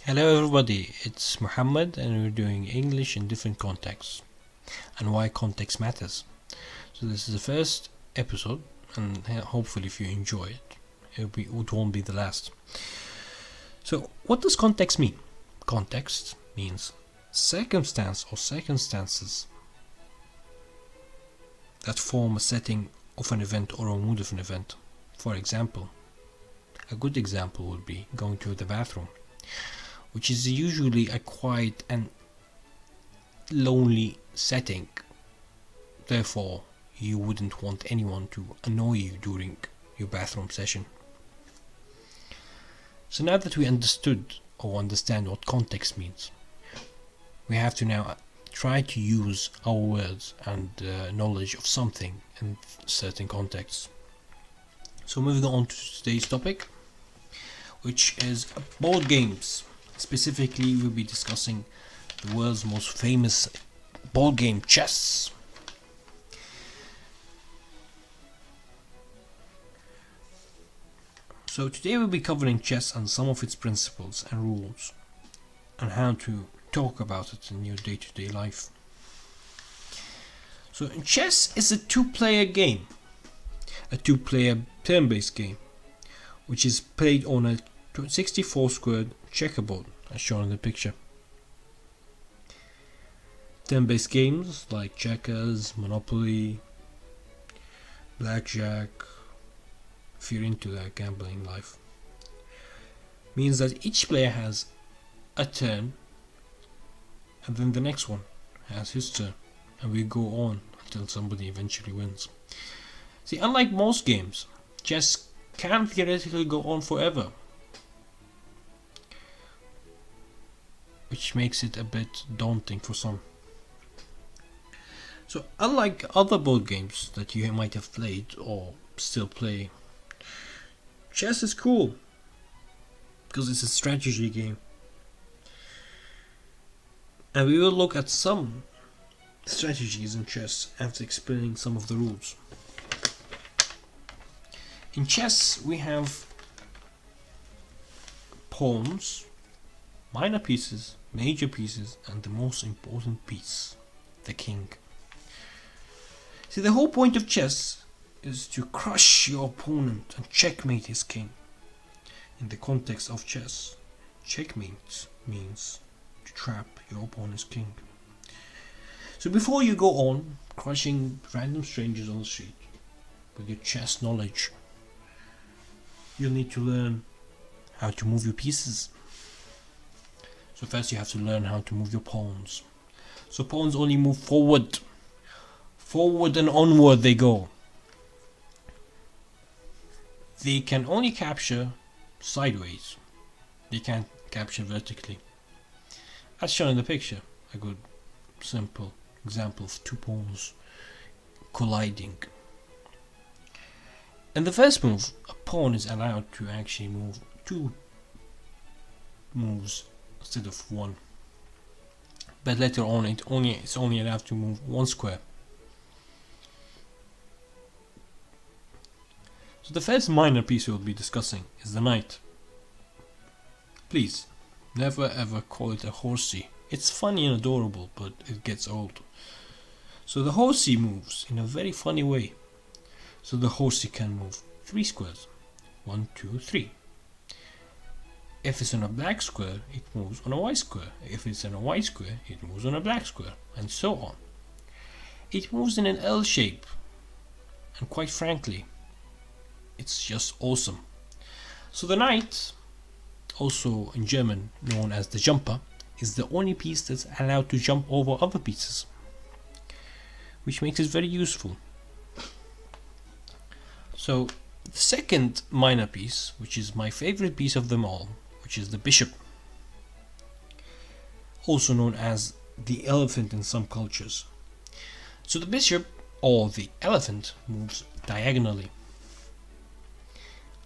Hello everybody, it's Muhammad and we're doing English in different contexts and why context matters. So this is the first episode and hopefully if you enjoy it, it won't be the last. So what does context mean? Context means circumstance or circumstances that form a setting of an event or a mood of an event. For example, a good example would be going to the bathroom, which is usually a quiet and lonely setting. Therefore, you wouldn't want anyone to annoy you during your bathroom session. So now that we understood or understand what context means, we have to now try to use our words and knowledge of something in certain contexts. So moving on to today's topic, which is board games. Specifically, we'll be discussing the world's most famous board game, chess. So today we'll be covering chess and some of its principles and rules, and how to talk about it in your day-to-day life. So chess is a two-player game, a two-player turn-based game, which is played on a 64 squared checkerboard as shown in the picture. Turn-based games like checkers, Monopoly, blackjack, if you're into that gambling life, means that each player has a turn and then the next one has his turn, and we go on until somebody eventually wins. See, unlike most games, chess can theoretically go on forever, which makes it a bit daunting for some. So unlike other board games that you might have played or still play, chess is cool because it's a strategy game, and we will look at some strategies in chess after explaining some of the rules. In chess we have pawns, minor pieces, major pieces, and the most important piece, the king. See, the whole point of chess is to crush your opponent and checkmate his king. In the context of chess, checkmate means to trap your opponent's king. So before you go on crushing random strangers on the street with your chess knowledge, you'll need to learn how to move your pieces. So first you have to learn how to move your pawns. So pawns only move forward. Forward and onward they go. They can only capture sideways. They can't capture vertically. As shown in the picture, a good simple example of two pawns colliding. In the first move, a pawn is allowed to actually move two moves instead of one, but later on it's only allowed to move one square. So the first minor piece we'll be discussing is the knight. Please, never ever call it a horsey. It's funny and adorable, but it gets old. So the horsey moves in a very funny way. So the horsey can move 3 squares. 1, 2, 3. If it's on a black square, it moves on a white square. If it's on a white square, it moves on a black square, and so on. It moves in an L shape, and quite frankly, it's just awesome. So the knight, also in German known as the jumper, is the only piece that's allowed to jump over other pieces, which makes it very useful. So the second minor piece, which is my favorite piece of them all, which is the bishop, also known as the elephant in some cultures. So the bishop, or the elephant, moves diagonally.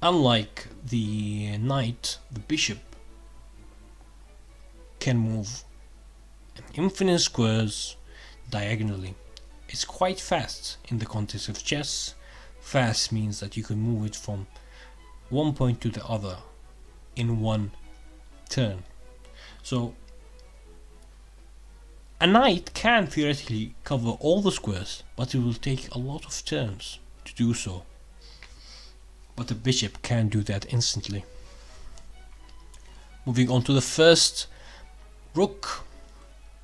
Unlike the knight, the bishop can move infinite squares diagonally. It's quite fast in the context of chess. Fast means that you can move it from one point to the other in one turn. So a knight can theoretically cover all the squares, but it will take a lot of turns to do so. But a bishop can do that instantly. Moving on to the first rook,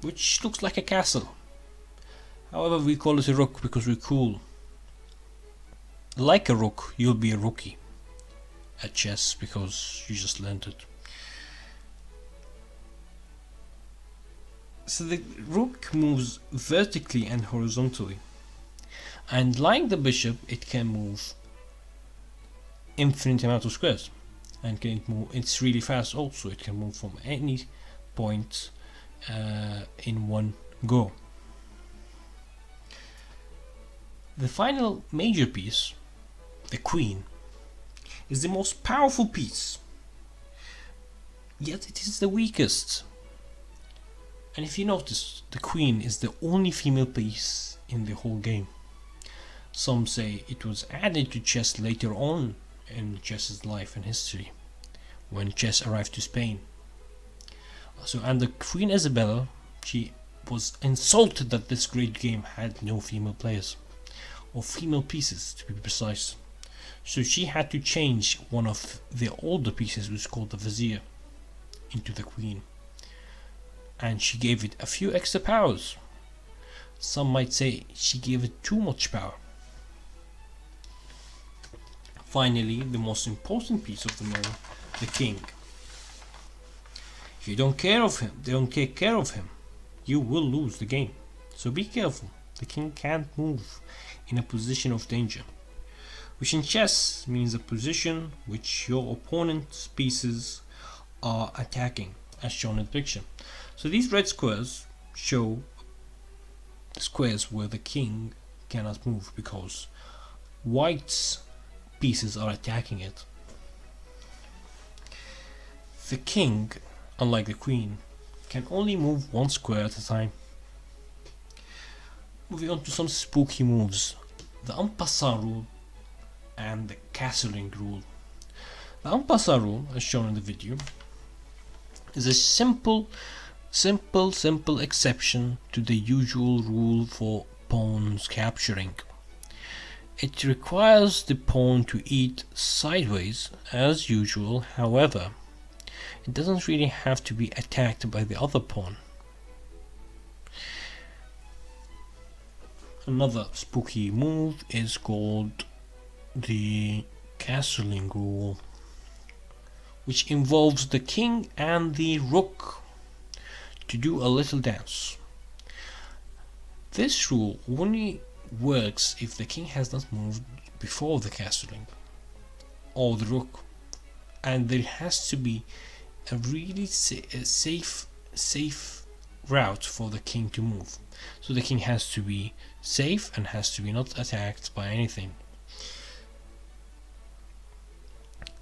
which looks like a castle. However, we call it a rook because we're cool. Like a rook, you'll be a rookie at chess because you just learned it. So the rook moves vertically and horizontally, and like the bishop, it can move infinite amount of squares, and can move. It's really fast. Also, it can move from any point in one go. The final major piece, the queen, is the most powerful piece, yet it is the weakest. And if you notice, the queen is the only female piece in the whole game. Some say it was added to chess later on in chess's life and history, when chess arrived to Spain. So, and the Queen Isabella, she was insulted that this great game had no female players, or female pieces to be precise. So she had to change one of the older pieces, which was called the vizier, into the queen. And she gave it a few extra powers. Some might say she gave it too much power. Finally, the most important piece of them all, the king. If you don't take care of him, you will lose the game. So be careful. The king can't move in a position of danger, which in chess means a position which your opponent's pieces are attacking, as shown in the picture. So these red squares show squares where the king cannot move because white's pieces are attacking it. The king, unlike the queen, can only move one square at a time. Moving on to some spooky moves, the en passant rule and the castling rule. The en passant rule, as shown in the video, is a simple exception to the usual rule for pawns capturing. It requires the pawn to eat sideways as usual. However, it doesn't really have to be attacked by the other pawn. Another spooky move is called the castling rule, which involves the king and the rook to do a little dance. This rule only works if the king has not moved before the castling or the rook, and there has to be a really safe route for the king to move. So the king has to be safe and has to be not attacked by anything.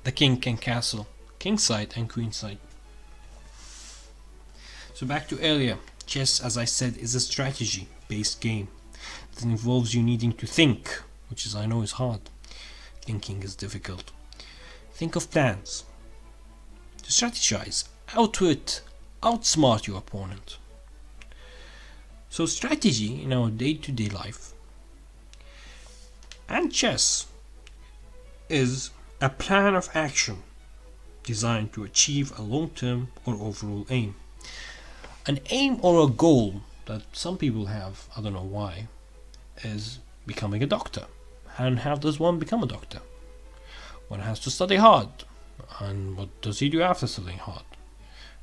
The king can castle kingside and queenside. So back to earlier, chess, as I said, is a strategy based game that involves you needing to think, which is, I know, is hard. Thinking is difficult. Think of plans, to strategize, outwit, outsmart your opponent. So strategy in our day-to-day life and chess is a plan of action designed to achieve a long-term or overall aim. An aim or a goal that some people have, I don't know why, is becoming a doctor. And how does one become a doctor? One has to study hard. And what does he do after studying hard?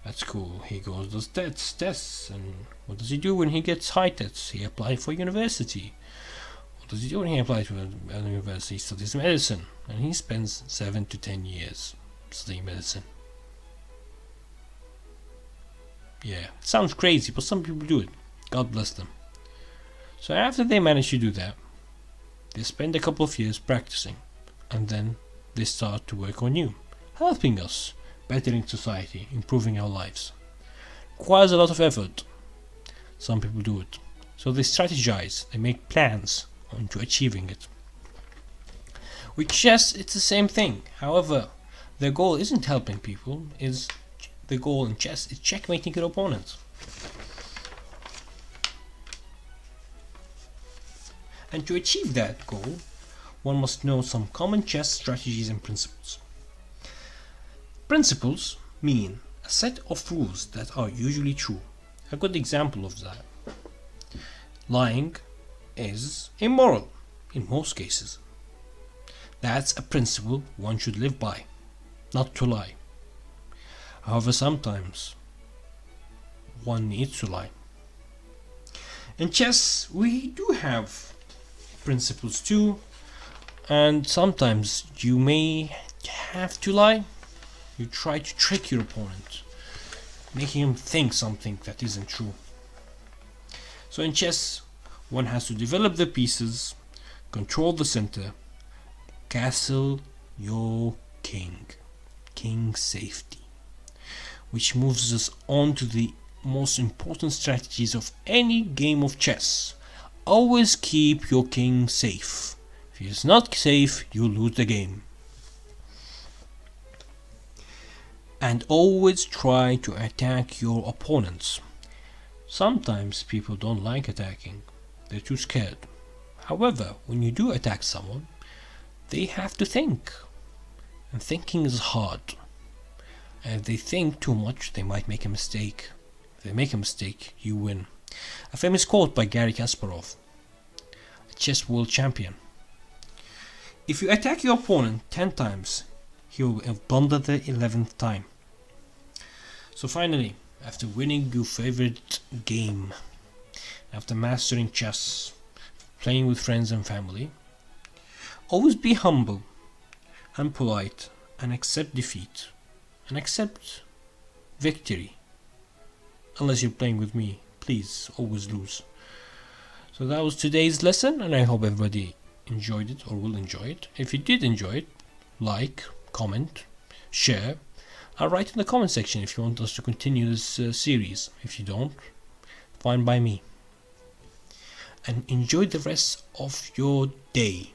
At school, he goes, does tests, and what does he do when he gets high tests? He applies for university. What does he do when he applies to a university? He studies medicine, and he spends 7 to 10 years studying medicine. Yeah, it sounds crazy, but some people do it. God bless them. So after they manage to do that, they spend a couple of years practicing, and then they start to work on you, helping us, bettering society, improving our lives. Requires a lot of effort. Some people do it. So they strategize, they make plans onto achieving it. With chess, it's the same thing. However, their goal isn't helping people, is The goal in chess is checkmating your opponent. And to achieve that goal, one must know some common chess strategies and principles. Principles mean a set of rules that are usually true. A good example of that: lying is immoral in most cases. That's a principle one should live by, not to lie. However, sometimes one needs to lie. In chess, we do have principles too, and sometimes you may have to lie. You try to trick your opponent, making him think something that isn't true. So in chess, one has to develop the pieces, control the center, castle your king, king safety, which moves us on to the most important strategies of any game of chess. Always keep your king safe. If he is not safe, you lose the game. And always try to attack your opponents. Sometimes people don't like attacking. They're too scared. However, when you do attack someone, they have to think. And thinking is hard. And if they think too much, they might make a mistake. If they make a mistake, you win. A famous quote by Garry Kasparov, a chess world champion: if you attack your opponent 10 times, he will blunder the 11th time. So finally, after winning your favorite game, after mastering chess, playing with friends and family, always be humble and polite and accept defeat and accept victory. Unless you're playing with me, please always lose. So that was today's lesson, and I hope everybody enjoyed it or will enjoy it. If you did enjoy it, like, comment, share, and write in the comment section if you want us to continue this series. If you don't, fine by me. And enjoy the rest of your day.